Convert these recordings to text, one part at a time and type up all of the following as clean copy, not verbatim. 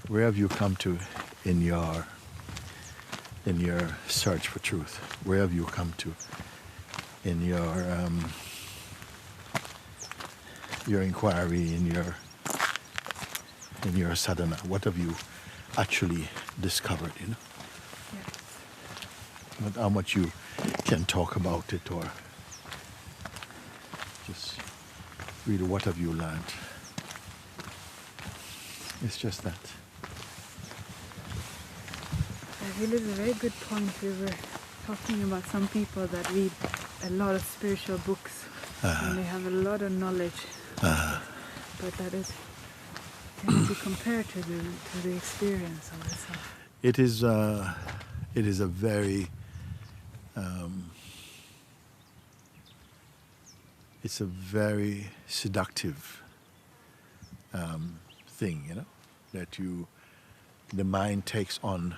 Where have you come to in your search for truth? Where have you come to in your inquiry, in your sadhana? What have you actually discovered? You know, Yes. but how much you can talk about it, or just really what have you learned? It's just that. I feel it's a very good point. We were talking about some people that read a lot of spiritual books and they have a lot of knowledge, but that is cannot be compared to the experience of itself. It is a very it's a very seductive thing, you know, that the mind takes on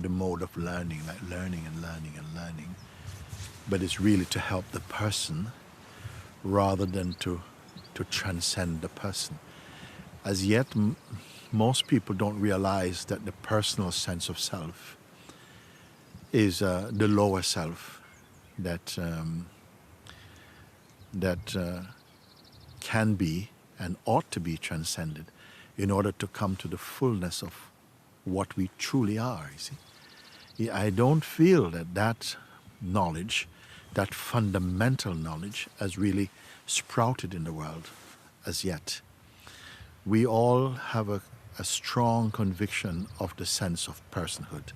the mode of learning, like learning and learning and learning, but it's really to help the person rather than to transcend the person. As yet, most people don't realize that the personal sense of self is the lower self that can be and ought to be transcended in order to come to the fullness of what we truly are, you see. I don't feel that knowledge, that fundamental knowledge, has really sprouted in the world as yet. We all have a strong conviction of the sense of personhood,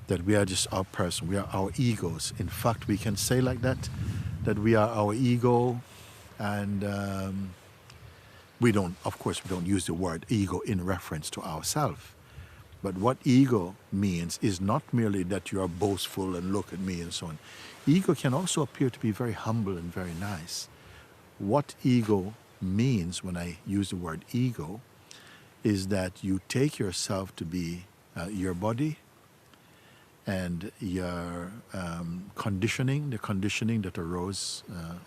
that we are just our person, we are our egos. In fact, we can say like that we are our ego, and we don't use the word ego in reference to ourselves. But what ego means is not merely that you are boastful and look at me and so on. Ego can also appear to be very humble and very nice. What ego means, when I use the word ego, is that you take yourself to be your body and your conditioning, the conditioning that arose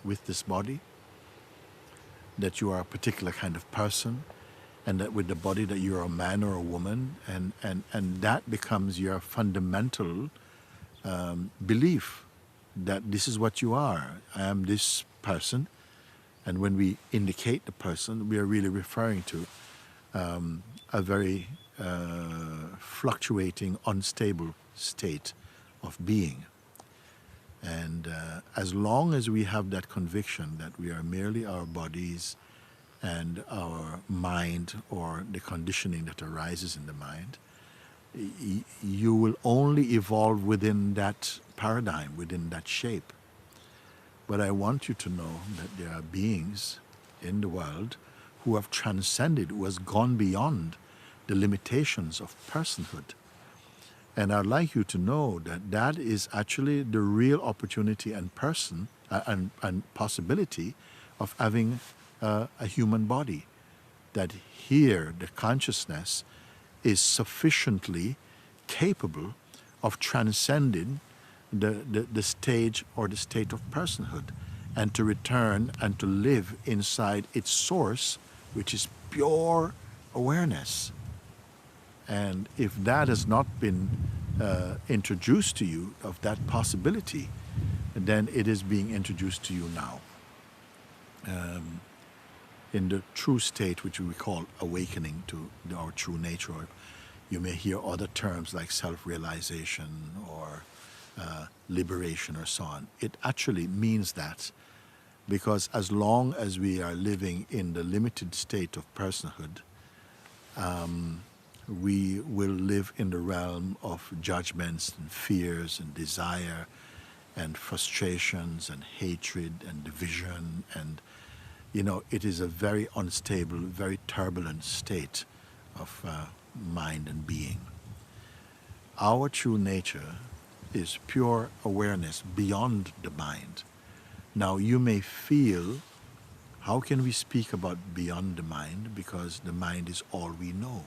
with this body, that you are a particular kind of person, and that with the body that you're a man or a woman, and that becomes your fundamental belief that this is what you are. I am this person, and when we indicate the person, we are really referring to a very fluctuating, unstable state of being. And as long as we have that conviction that we are merely our bodies and our mind, or the conditioning that arises in the mind, you will only evolve within that paradigm, within that shape. But I want you to know that there are beings in the world who have transcended, who has gone beyond the limitations of personhood. And I'd like you to know that that is actually the real opportunity and person and possibility of having a human body. That here the consciousness is sufficiently capable of transcending the stage or the state of personhood, and to return and to live inside its source, which is pure awareness. And if that has not been introduced to you, of that possibility, then it is being introduced to you now. In the true state, which we call awakening to our true nature, or you may hear other terms like self-realization or liberation or so on. It actually means that, because as long as we are living in the limited state of personhood, we will live in the realm of judgments and fears and desire and frustrations and hatred and division, and it is a very unstable, very turbulent state of mind and being. Our true nature is pure awareness beyond the mind. Now you may feel, how can we speak about beyond the mind? Because the mind is all we know.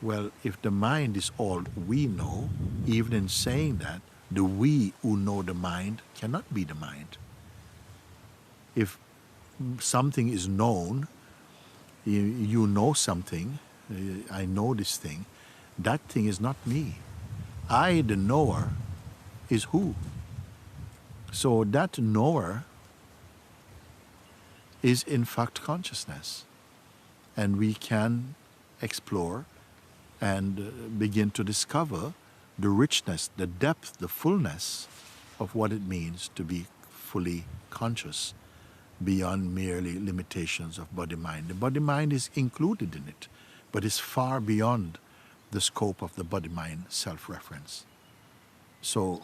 Well, if the mind is all we know, even in saying that, the we who know the mind cannot be the mind. If something is known, You know something, I know this thing. That thing is not me. I, the knower, is who? So that knower is in fact consciousness. And we can explore and begin to discover the richness, the depth, the fullness of what it means to be fully conscious beyond merely limitations of body-mind. The body-mind is included in it, but is far beyond the scope of the body-mind self-reference. So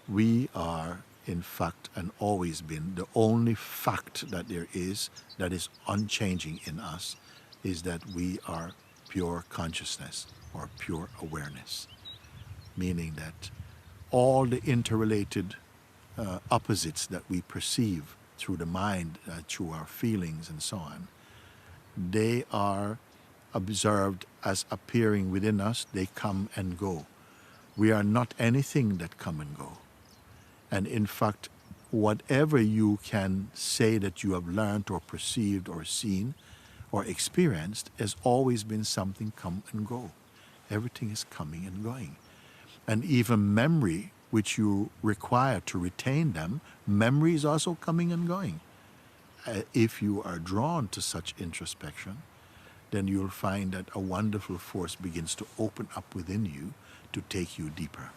we are, in fact, and always been, the only fact that there is that is unchanging in us is that we are pure consciousness or pure awareness, meaning that all the interrelated opposites that we perceive through the mind, through our feelings and so on, they are observed as appearing within us. They come and go. We are not anything that come and go. And in fact, whatever you can say that you have learned or perceived or seen or experienced has always been something come and go. Everything is coming and going. And even memory, which you require to retain them, memory is also coming and going. If you are drawn to such introspection, then you'll find that a wonderful force begins to open up within you to take you deeper.